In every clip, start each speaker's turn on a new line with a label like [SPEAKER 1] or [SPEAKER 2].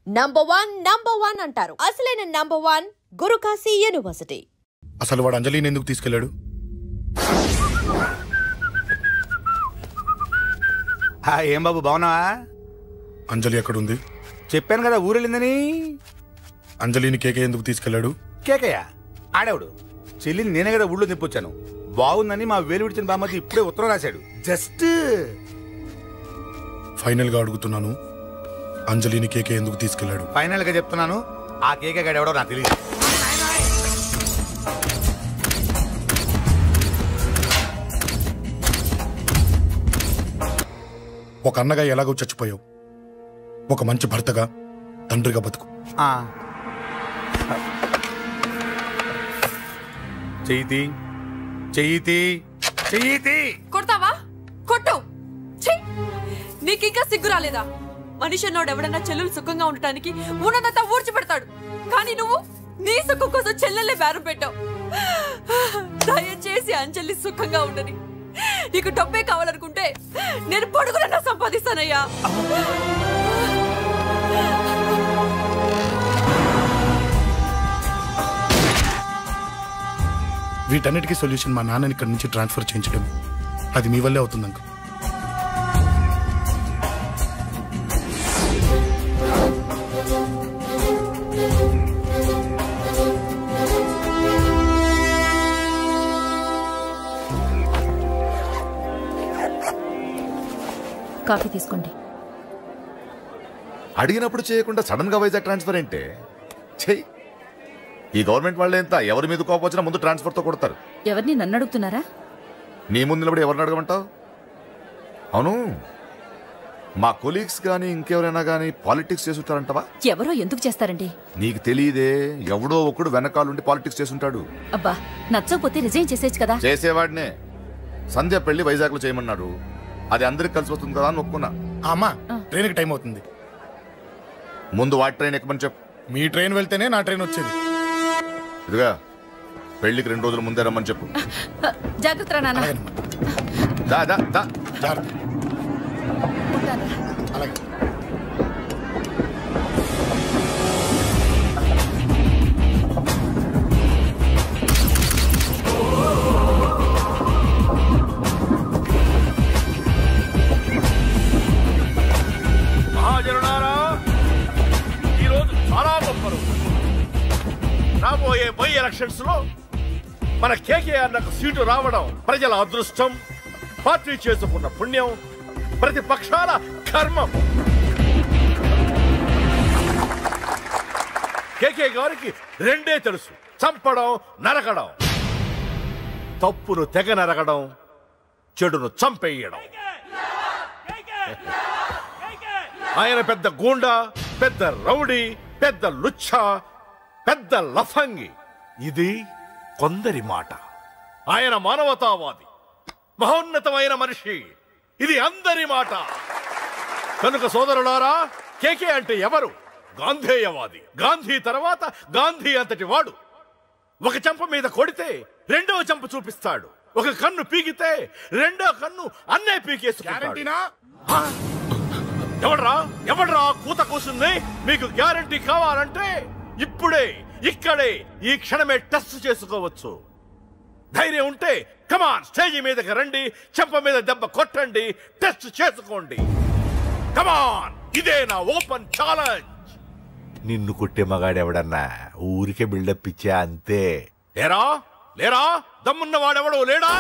[SPEAKER 1] Number one అంటారు. అసలైన number 1 Guru Kashi university.
[SPEAKER 2] అసలు వాడు అంజలిని ఎందుకు తీసుకెళ్లాడు?
[SPEAKER 3] ఏం బాబు బాగున్నావా?
[SPEAKER 2] అంజలి ఎక్కడుంది?
[SPEAKER 3] చెప్పాను కదా ఊరెళ్ళిందని.
[SPEAKER 2] అంజలిని కేకే ఎందుకు తీసుకెళ్లాడు?
[SPEAKER 3] కేకయ్య ఆడేవుడు చెల్లిని నేనే కదా ఊళ్ళో తిప్పొచ్చాను. బాగుందని మా వేలు విడిచిన బామ్మది ఇప్పుడే ఉత్తరం రాశాడు. జస్ట్
[SPEAKER 2] ఫైనల్ గా అడుగుతున్నాను, అంజలిని కేకే ఎందుకు తీసుకెళ్లాడు?
[SPEAKER 3] ఫైనల్ గా చెప్తున్నాను, ఆ కేకే గాడు ఎవడో నాకు తెలియదు.
[SPEAKER 2] ఒక అన్నగా ఎలాగో చచ్చిపోయావు, ఒక మంచి భర్తగా తండ్రిగా బతుకు.
[SPEAKER 3] చెయ్యితి చెయ్యితి చెయ్యితి.
[SPEAKER 4] కొడతావా? కొట్టు. నీకింకా సిగ్గు రాలేదా? మనిషి అన్నోడు ఎవడన్నా చెల్లెలు సుఖంగా ఉండటానికి ఉన్నదంతా ఊడ్చి పెడతాడు, కానీ నువ్వు నీ సుఖం కోసం చెల్లెల్లే బేరం పెట్టావు. దయచేసి అంజలి సుఖంగా ఉండని. నీకు డబ్బే కావాలనుకుంటే నేను పొడుగులన్నా సంపాదిస్తానయ్యా.
[SPEAKER 2] వీటన్నిటికీ సొల్యూషన్ మా నాన్నని ఇక్కడి నుంచి ట్రాన్స్ఫర్ చేయించడం. అది మీ వల్లే అవుతుంది అంకుల్.
[SPEAKER 5] కాఫీ తీసుకోండి.
[SPEAKER 6] అడిగినప్పుడు చేయకుండా సడన్ గా వైజాగ్ ట్రాన్స్ఫర్ ఏంటే? చెయ్యి. ఈ గవర్నమెంట్ వాళ్ళే ఎంత ఎవరి మీద కోపం వచ్చినా ముందు ట్రాన్స్ఫర్ తో కొడతారు.
[SPEAKER 5] ఎవరిని నన్ను అడుగుతున్నారా?
[SPEAKER 6] నీ ముందు నిలబడి ఎవరిని అడగమంటావు? అవును, మా కొలీగ్స్ గానీ ఇంకెవరైనా గానీ పాలిటిక్స్ చేసుంటారంటవా?
[SPEAKER 5] ఎవరో ఎందుకు చేస్తారండి?
[SPEAKER 6] నీకు తెలియదే, ఎవడో ఒకడు వెనకాలండి పాలిటిక్స్ చేసుంటాడు.
[SPEAKER 5] అబ్బా, నచ్చకపోతే రిజైన్ చేసేచ్చు కదా.
[SPEAKER 6] చేసేవాడినే. సంధ్య పెళ్లి వైజాగ్ లో చేయమన్నాడు, అది అందరికి కలిసి వస్తుంది కదా అని ఒప్పుకున్నా.
[SPEAKER 2] అమ్మా, ట్రైన్కి టైం అవుతుంది.
[SPEAKER 6] ముందు వాటి ట్రైన్ ఎక్కమని చెప్పు.
[SPEAKER 2] మీ ట్రైన్ వెళ్తేనే నా ట్రైన్ వచ్చేది.
[SPEAKER 6] ఇదిగా పెళ్లికి 2 రోజుల ముందే రమ్మని చెప్పు.
[SPEAKER 5] జాగ్రత్త నాన్న.
[SPEAKER 2] అలాగే.
[SPEAKER 7] మహాజనులారా, ఈరోజు చాలా గొప్ప రోజు. రాబోయే బై ఎలక్షన్స్ లో మన కేకేఆర్ నాకు సీటు రావడం ప్రజల అదృష్టం, పార్టీ చేసుకున్న పుణ్యం, ప్రతిపక్షాల కర్మం. కేకే గారికి 2 తెలుసు: చంపడం, నరకడం. తప్పును తెగ నరకడం, చెడును చంపేయడం. ఆయన పెద్ద గూండా, పెద్ద రౌడీ, పెద్ద లుచ్చ, పెద్ద లఫంగి. ఇది కొందరి మాట. ఆయన మానవతావాది, మహోన్నతమైన మనిషి. ఇది అందరి మాట. కనుక సోదరులారా, కేకే అంటే ఎవరు? గాంధేయవాది. గాంధీ తర్వాత గాంధీ అంతటి వాడు. ఒక చెంప మీద కొడితే 2వ చెంప చూపిస్తాడు. ఒక కన్ను పీకితే 2వ కన్ను అన్నే పీకేసుకుంటాడు. ఎవడ్రా కూత కూసుంది? మీకు గ్యారంటీ కావాలంటే ఇప్పుడే, ఇక్కడే, ఈ క్షణమే టెస్ట్ చేసుకోవచ్చు. ధైర్యం ఉంటే కమాన్, స్టేజీ మీదకి రండి, చెంప మీద దెబ్బ కొట్టండి, టెస్ట్ చేసుకోండి. కమాన్, ఇదే నా ఓపెన్ ఛాలెంజ్. నిన్ను కొట్టే మగాడెవడన్నా ఊరికే బిల్డప్ ఇచ్చా అంతే. లేరా దమ్మున్న వాడెవడో లేడా?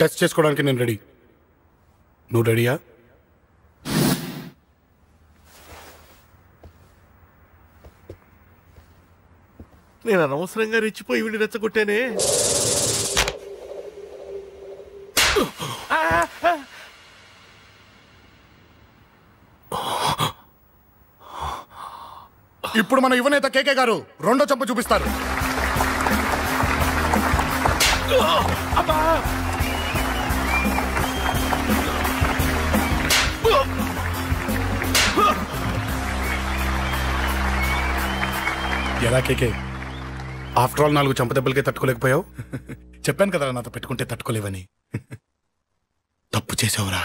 [SPEAKER 2] టెస్ట్ చేసుకోవడానికి నేను రెడీ. నువ్వు రెడీయా?
[SPEAKER 7] నేను అనవసరంగా రెచ్చిపోయి వీడిని రెచ్చగొట్టానే.
[SPEAKER 2] ఇప్పుడు మన యువనేత కేకే గారు రెండో చంప చూపిస్తారు. ఎలా కేకే, ఆఫ్టర్ ఆల్ 4 చంప దెబ్బలకే తట్టుకోలేకపోయావు? చెప్పాను కదా నాతో పెట్టుకుంటే తట్టుకోలేవని. తప్పు చేసావురా,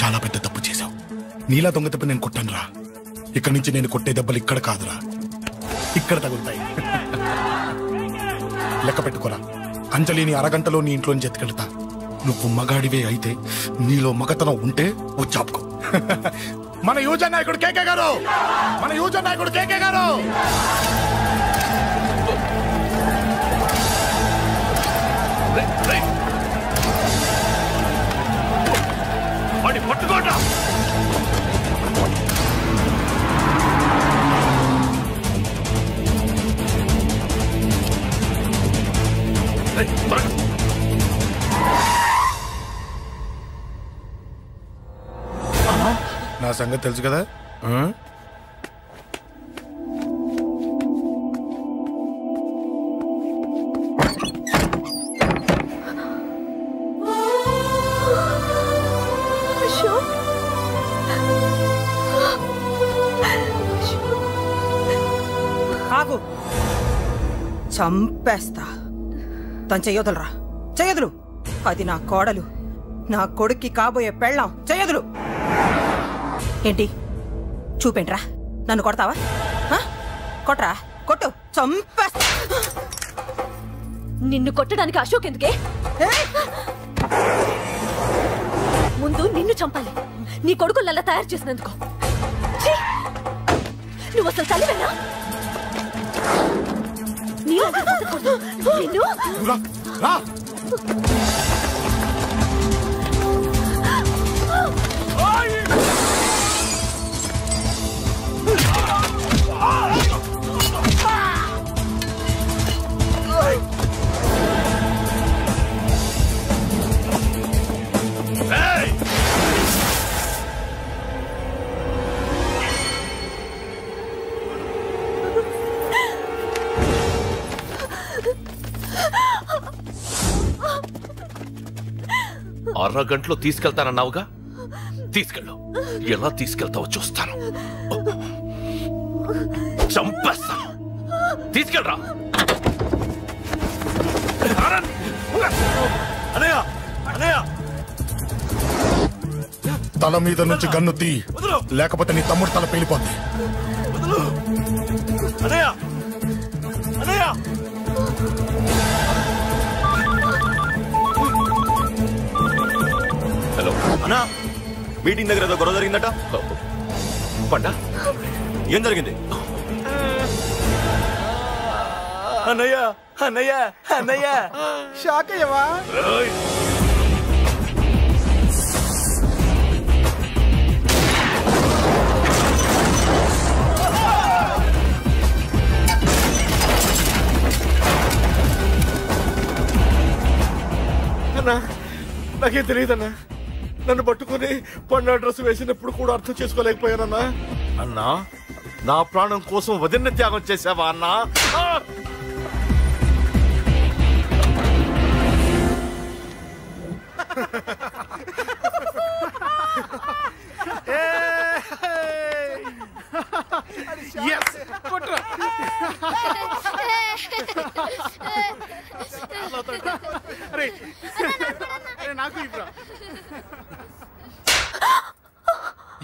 [SPEAKER 2] చాలా పెద్ద తప్పు చేసావు. నీలా దొంగ దెబ్బ నేను కొట్టాను రా. ఇక్కడి నుంచి నేను కొట్టే దెబ్బలు ఇక్కడ కాదురా, ఇక్కడ తగులుతాయి. లెక్క పెట్టుకోరా, అంజలిని అరగంటలో నీ ఇంట్లోని ఎత్తుకెళ్తా. నువ్వు మగాడివే అయితే, నీలో మగతనం ఉంటే వచ్చాపుకో. మన యువజన నాయకుడు కేకే గారు, మన యువజన నాయకుడు కేకే గారు.
[SPEAKER 7] పట్టుకోండి.
[SPEAKER 2] నా సంగతి తెలుసు కదా.
[SPEAKER 8] ఆగు, చంపేస్తా. తను చెయ్యొదలరా, చెయ్యదులు. అది నా కోడలు, నా కొడుక్కి కాబోయే పెళ్ళాం. చెయ్యదులు. ఏంటి చూపేంట్రా? నన్ను కొడతావా? కొట్రా, కొట్టు, చంపేస్తా.
[SPEAKER 5] నిన్ను కొట్టడానికి అశోక్ ఎందుకే? ముందు నిన్ను చంపాలి, నీ కొడుకులల్లా తయారు చేసినందుకు. నువ్వు అసలు తల్లివేనా? నిన్ను
[SPEAKER 7] అరగంటలో తీసుకెళ్తానన్నావుగా, తీసుకెళ్ళు. ఎలా తీసుకెళ్తావో చూస్తాను. చంపేస్తాను. తీసుకెళ్ళరా.
[SPEAKER 2] తల మీద నుంచి గన్ను తీ, లేకపోతే నీ తమ్ముడు తల పేలిపోద్ది.
[SPEAKER 9] హలో అన్నా, మీటింగ్ దగ్గర ఏదో గొడవ జరిగిందట.
[SPEAKER 7] పండా,
[SPEAKER 9] ఏం జరిగింది? అన్నయ్య అన్నయ్య అన్నయ్య, షాక్ అయ్యవా?
[SPEAKER 7] అన్నా, నాకేం తెలియదన్నా. నన్ను పట్టుకుని పండు డ్రెస్ వేసినప్పుడు కూడా అర్థం చేసుకోలేకపోయానన్నా. అన్నా, నా ప్రాణం కోసం వదిన త్యాగం చేసావా అన్నా?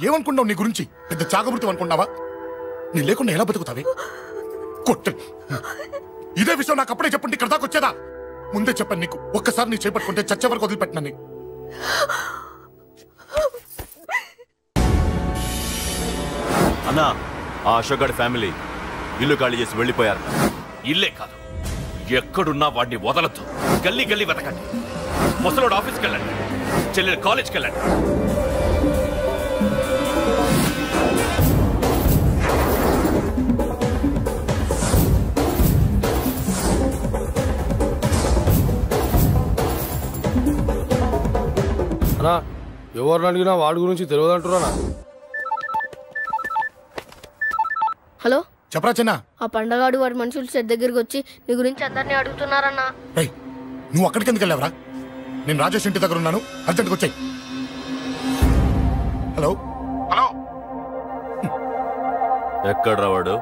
[SPEAKER 2] ఏమనుకున్నావు నీ గురించి? పెద్ద చాగమృతం అనుకున్నావా? నీ లేకుండా ఎలా బతుకుతావే? కొట్టు. ఇదే విషయం నాకు అప్పుడే చెప్పండి, ఇక్కడ దాకా వచ్చేదా? ముందే చెప్పాను నీకు, ఒక్కసారి నీ చేపట్టుకుంటే చచ్చే వరకు వదిలిపెట్టినని.
[SPEAKER 9] అన్నా, ఆ అశోక్ గారి ఫ్యామిలీ ఇల్లు ఖాళీ చేసి వెళ్ళిపోయారు.
[SPEAKER 7] ఇల్లే కాదు, ఎక్కడున్నా వాడిని వదలద్దు. గల్లీ గల్లీ వెతకండి. ముసలోడు ఆఫీస్కి వెళ్ళండి, చెల్లెలు కాలేజ్కి వెళ్ళండి.
[SPEAKER 10] అన్నా, ఎవరిని అడిగినా వాడి గురించి తెలియదంటున్నా. హలో
[SPEAKER 2] చెప్పరా చిన్న.
[SPEAKER 10] ఆ పండగాడు వాడి మనుషులు సెట్ దగ్గరికి వచ్చి నీ గురించి అందరినీ అడుగుతున్నారన్నా.
[SPEAKER 2] నువ్వు అక్కడికి ఎందుకు వెళ్ళావరా? నేను రాజేష్ ఇంటి దగ్గర ఉన్నాను, అర్జెంట్గా వచ్చాయి. హలో హలో
[SPEAKER 9] ఎక్కడ్రా వాడు?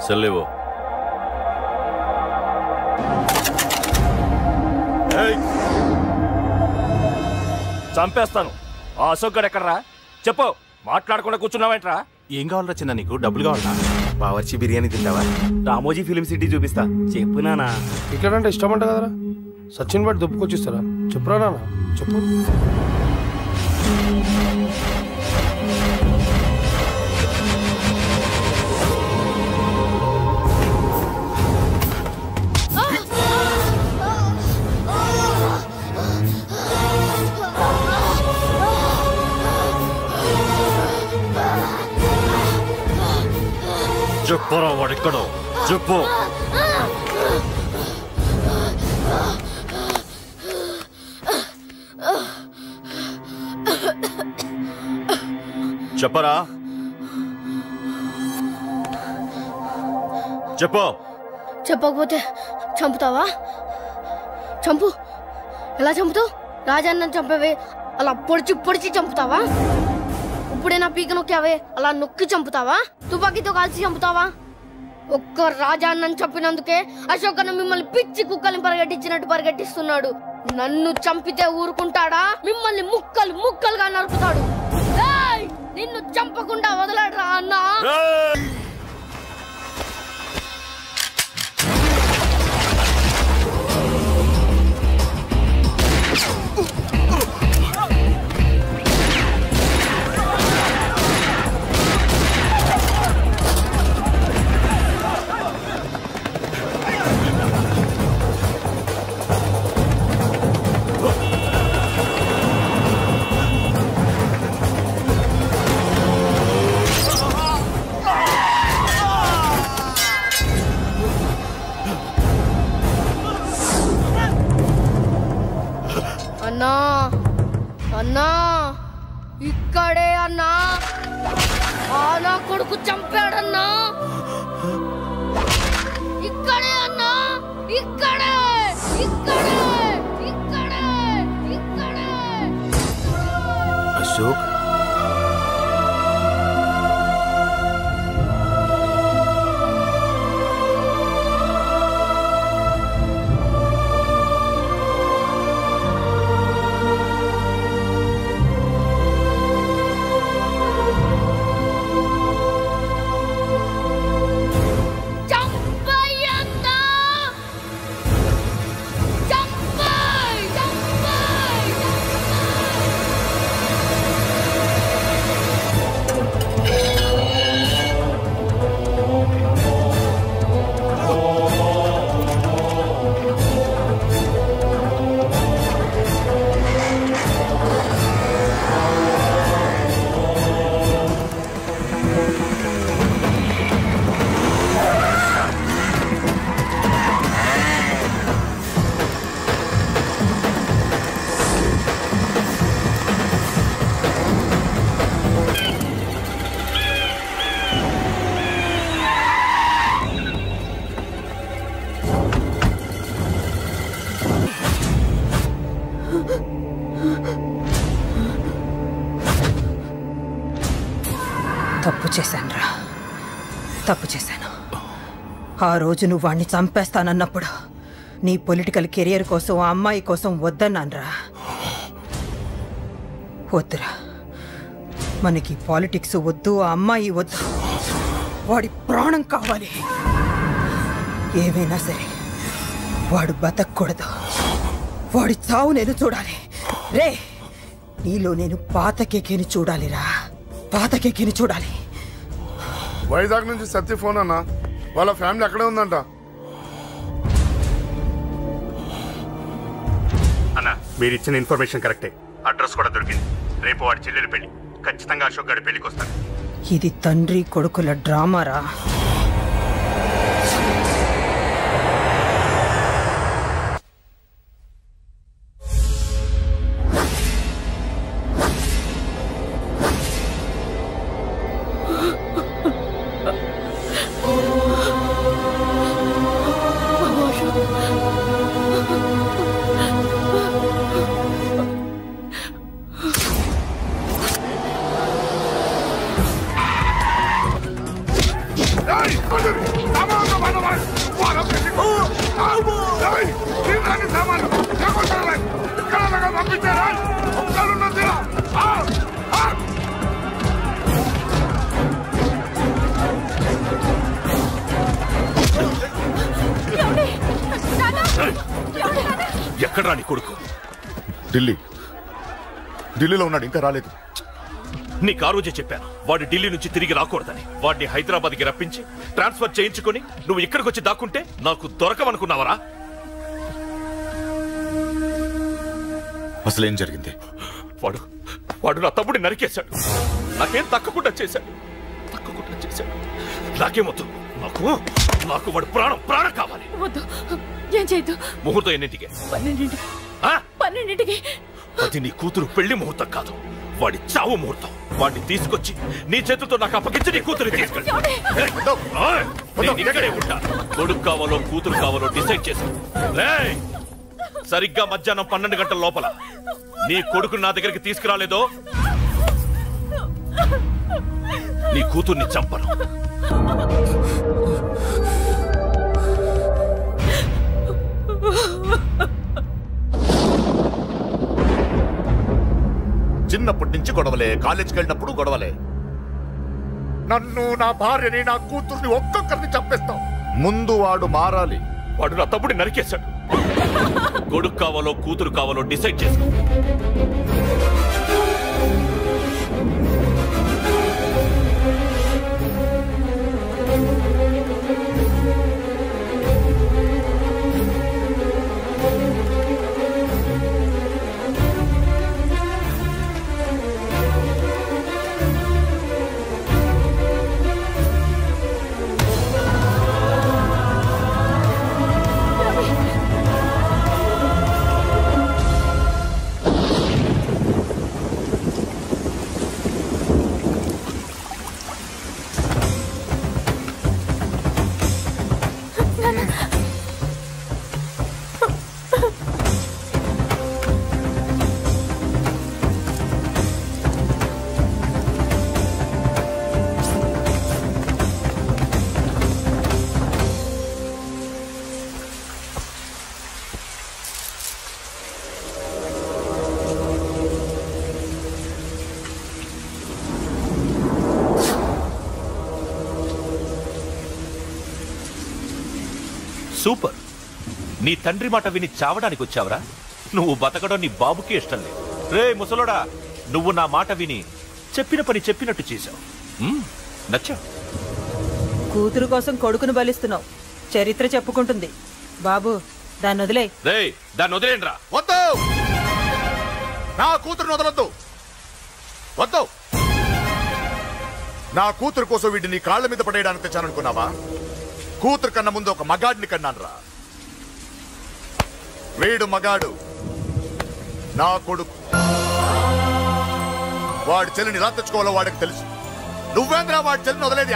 [SPEAKER 9] సెల్లివో. చంపేస్తాను. ఆ అశోక్ గడు ఎక్కడ్రా? చెప్పు. మాట్లాడకుండా కూర్చున్నావేంట్రా?
[SPEAKER 11] ఏం కావాలరా చిన్న? నీకు డబ్బులు కావాలా? బావర్చి బిర్యానీ తింటావా? రామోజీ ఫిలిం సిటీ చూపిస్తా. చెప్పు నానా.
[SPEAKER 12] ఇక్కడంటే ఇష్టం అంట కదరా? సచిన్ బట్టి దుప్పుకొచ్చిస్తారా? చెప్పురా నాన్న, చెప్పు.
[SPEAKER 9] చెప్పరా వాడెక్కడో చెప్పు. చెప్పరా, చెప్పు.
[SPEAKER 10] చెప్పకపోతే చంపుతావా? చంపు. ఎలా చంపుతావు? రాజాన్న చంపవే అలా పొడిచి పొడిచి చంపుతావా? ఇప్పుడే నా పీక నొక్కావే అలా నొక్కి చంపుతావా? తుపాకీతో కాల్చి చంపుతావా? ఒక్క రాజాన్నని చంపినందుకే అశోక్ అన్న మిమ్మల్ని పిచ్చి కుక్కల్ని పరిగెట్టించినట్టు పరిగెట్టిస్తున్నాడు. నన్ను చంపితే ఊరుకుంటాడా? మిమ్మల్ని ముక్కలు ముక్కలుగా నరుకుతాడు. నిన్ను చంపకుండా వదలడరా అన్నా. అన్నా అన్నా ఇక్కడే అన్నా. నా కొడుకు చంపాడన్నా. ఇక్కడే అన్నా, ఇక్కడే ఇక్కడే ఇక్కడే ఇక్కడే.
[SPEAKER 11] అశోక్
[SPEAKER 8] తప్పు చేశానురా, తప్పు చేశాను. ఆ రోజు నువ్వు వాణ్ణి చంపేస్తానన్నప్పుడు నీ పొలిటికల్ కెరియర్ కోసం ఆ అమ్మాయి కోసం వద్దన్నానురా. వద్దురా, మనకి పాలిటిక్స్ వద్దు, ఆ అమ్మాయి వద్దు. వాడి ప్రాణం కావాలి. ఏమైనా సరే వాడు బతకూడదు. వాడి చావు నేను చూడాలి. రే, నీలో నేను పాత కేకేని చూడాలిరా, పాత కేకేని చూడాలి.
[SPEAKER 13] వైజాగ్ నుంచి సత్య ఫోన్ అన్న, వాళ్ళ ఫ్యామిలీ అక్కడే ఉందంట.
[SPEAKER 14] అన్న, మీరు ఇచ్చిన ఇన్ఫర్మేషన్ కరెక్టే. అడ్రస్ కూడా దొరికింది. రేపు వాడి చెల్లెలు పెళ్లి. ఖచ్చితంగా అశోక్ గారి పెళ్లికి వస్తాను.
[SPEAKER 8] ఇది తండ్రి కొడుకుల డ్రామారా.
[SPEAKER 7] ఎక్కడ రాని కొడుకు?
[SPEAKER 6] ఢిల్లీలో ఉన్నాడు, ఇంకా రాలేదు.
[SPEAKER 7] నీకు ఆ రోజే చెప్పాను వాడు ఢిల్లీ నుంచి తిరిగి రాకూడదని. వాడిని హైదరాబాద్కి రప్పించి ట్రాన్స్ఫర్ చేయించుకొని నువ్వు ఇక్కడికి వచ్చి దాక్కుంటే నాకు దొరకవనుకున్నావరా?
[SPEAKER 6] అసలేం జరిగింది?
[SPEAKER 7] వాడు నా తమ్ముడిని నరికేశాడు. నాకేం తక్కకుండా చేశాడు. నాకేమొద్దు. నాకు వాడు ప్రాణం కావాలి.
[SPEAKER 5] వద్దు, ఏం చేయొద్దు.
[SPEAKER 7] ముహూర్తం ఎన్నింటికి?
[SPEAKER 5] 12ంటికి.
[SPEAKER 7] అది నీ కూతురు పెళ్లి ముహూర్తం కాదు, వాడి చావు ముహూర్తం. వాడిని తీసుకొచ్చి నీ చేతులతో నాకు అప్పగించి నీ కూతురు తీసుకెళ్ళి ఇక్కడే ఉంటా. కొడుకు కావాలో కూతురు కావాలో డిసైడ్ చేసి సరిగ్గా మధ్యాహ్నం 12 గంటల లోపల నీ కొడుకుని నా దగ్గరికి తీసుకురాలేదో నీ కూతుర్ని చంపను.
[SPEAKER 6] చిన్నప్పటి నుంచి గొడవలే, కాలేజీకి వెళ్ళినప్పుడు గొడవలే. నన్ను, నా భార్యని, నా కూతుర్ని ఒక్కొక్కరిని చంపేస్తాం. ముందు వాడు మారాలి.
[SPEAKER 7] వాడు నా తమ్ముడిని నరికేశాడు. కొడుకు కావాలో కూతురు కావాలో డిసైడ్ చేసుకో. సూపర్. నీ తండ్రి మాట విని చావడానికి వచ్చావరా? నువ్వు బతకడం నీ బాబుకి ఇష్టం లేదు. రే ముసలోడా, నువ్వు నా మాట విని చెప్పిన పని చెప్పినట్టు చేశావు. నచ్చా.
[SPEAKER 8] కూతురు కోసం కొడుకును బలిస్తున్నావు. చరిత్ర చెప్పుకుంటుంది. బాబు, దాన్ని వదిలే.
[SPEAKER 7] రే, దాన్ని వదిలేండ్రా.
[SPEAKER 6] వద్దు, నా కూతురుని వదలొద్దు. వద్దు. నా కూతురు కోసం వీటిని కాళ్ళ మీద పడేయడానికి తెచ్చాననుకున్నావా? కూతురు కన్నా ముందు ఒక మగాడిని కన్నాను రా. వీడు మగాడు, నా కొడుకు. వాడి చెల్లిని ఎలా తెచ్చుకోవాలో వాడికి తెలుసు. నువ్వేంద్రా వాడి చెల్లిని వదిలేది?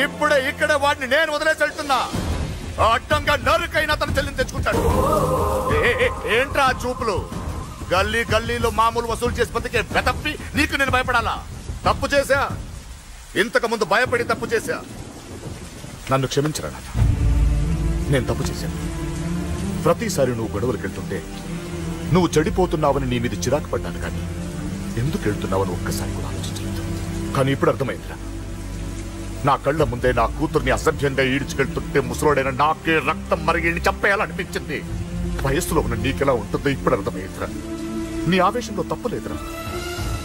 [SPEAKER 6] ఇప్పుడే ఇక్కడే వాడిని నేను వదిలేసి వెళ్తున్నా. అడ్డంగా నరుకైనా తన చెల్లిని తెచ్చుకుంటాడు. ఏంట్రా చూపులు? గల్లీలో మామూలు వసూలు చేసి బతికే బెతప్పి నీకు నేను భయపడాలా? తప్పు చేశా, ఇంతకు ముందు భయపడి తప్పు చేశా. నన్ను క్షమించరా నాన్న, నేను తప్పు చేశాను. ప్రతిసారి నువ్వు గొడవలకు వెళ్తుంటే నువ్వు చెడిపోతున్నావని నీ మీద చిరాకు పడ్డాను, కానీ ఎందుకు వెళ్తున్నావని ఒక్కసారి కూడా ఆలోచించలేదు. కానీ ఇప్పుడు అర్థమైందిరా. నా కళ్ళ ముందే నా కూతుర్ని అసభ్యంగా ఈడ్చుకెళ్తుంటే ముసలోడైన నాకే రక్తం మరిగి చంపేయాలనిపించింది. వయస్సులో ఉన్న నీకెలా ఉంటుందో ఇప్పుడు అర్థమైందిరా. నీ ఆవేశంలో తప్పలేదురా.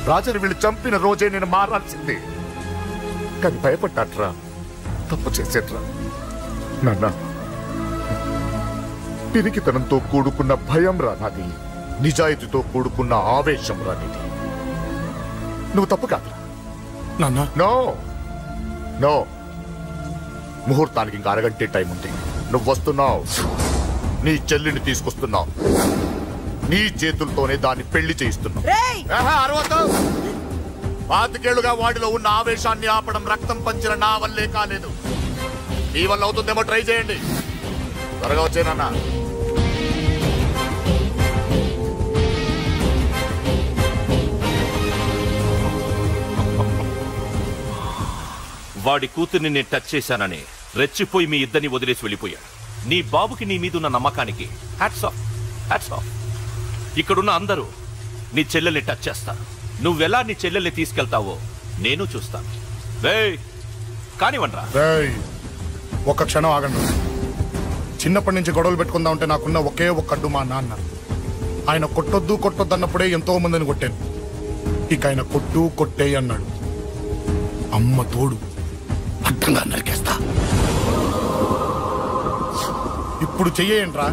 [SPEAKER 6] రాజని వీళ్ళు చంపిన రోజే నేను మారాల్సిందే, కానీ భయపడ్డాట్రా. తప్పు చేసేట్రా నాన్న. పిరికితనంతో కూడుకున్న భయం రా నాది. నిజాయితీతో కూడుకున్న ఆవేశం రా నీది. నువ్వు తప్పు కాదు
[SPEAKER 2] నాన్న.
[SPEAKER 6] నో నో, ముహూర్తానికి ఇంకా అరగంటే టైం ఉంది. నువ్వు వస్తున్నావు, నీ చెల్లిని తీసుకొస్తున్నావు. నీ చేతులతోనే దాన్ని పెళ్లి చేయిస్తున్నావు. 25 వాడిలో ఉన్న ఆవేశాన్ని ఆపడం రక్తం పంచిన నా వల్లే కాలేదు. నీ వల్ల అవుతుందేమో ట్రై చేయండి. త్వరగా వచ్చేనన్నా.
[SPEAKER 7] వాడి కూతుర్ని నేను టచ్ చేశానని రెచ్చిపోయి మీ ఇద్దరిని వదిలేసి వెళ్ళిపోయాడు. నీ బాబుకి నీ మీదున్న నమ్మకానికి హ్యాట్స్ ఆఫ్, హ్యాట్స్ ఆఫ్. ఇక్కడున్న అందరూ నీ చెల్లెల్ని టచ్ చేస్తారు. నువ్వెలా నీ చెల్లెల్ని తీసుకెళ్తావో నేను చూస్తాను. కానివ్వండ్రా.
[SPEAKER 2] ఒక క్షణం ఆగండి. చిన్నప్పటి నుంచి గొడవలు పెట్టుకుందాం అంటే నాకున్న ఒకే ఒక్క అడ్డు మా నాన్న. ఆయన కొట్టొద్దు కొట్టొద్దు అన్నప్పుడే ఎంతో మందిని కొట్టాను. ఇక ఆయన కొట్టు కొట్టే అన్నాడు. అమ్మ తోడు అడ్డంగా నరికేస్తా. ఇప్పుడు చెయ్యేంట్రా?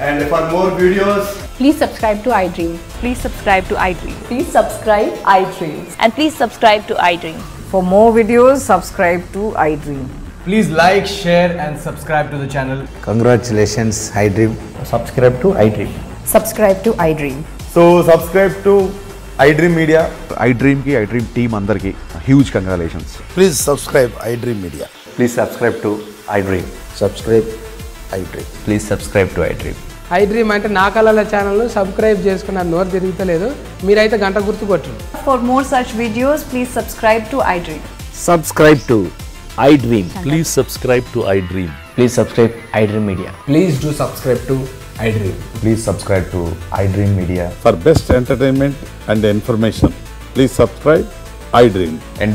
[SPEAKER 15] And for more videos,
[SPEAKER 16] please subscribe to iDream. Please subscribe to iDream. Please subscribe iDream. And please subscribe to iDream.
[SPEAKER 17] For more videos, subscribe to iDream. Please like, share and subscribe to the channel.
[SPEAKER 18] Congratulations, iDream.
[SPEAKER 17] Subscribe to iDream.
[SPEAKER 16] Subscribe to iDream.
[SPEAKER 17] So subscribe to iDream Media.
[SPEAKER 19] iDream ki iDream team andarki huge congratulations.
[SPEAKER 18] Please subscribe iDream Media.
[SPEAKER 17] Please subscribe to iDream.
[SPEAKER 18] Subscribe iDream.
[SPEAKER 17] Please subscribe to iDream.
[SPEAKER 12] iDream అంటే నా కళల channel subscribe చేసుకున్న నోరు తిరుగుతలేదు మీరైతే గంట గుర్తు కొట్టండి.
[SPEAKER 16] For more such videos, please subscribe to iDream.
[SPEAKER 20] Subscribe to iDream. Please subscribe to iDream.
[SPEAKER 17] Please subscribe iDream Media. Please do subscribe to iDream.
[SPEAKER 19] Please subscribe to iDream Media.
[SPEAKER 7] For best entertainment and information, please subscribe iDream.
[SPEAKER 17] And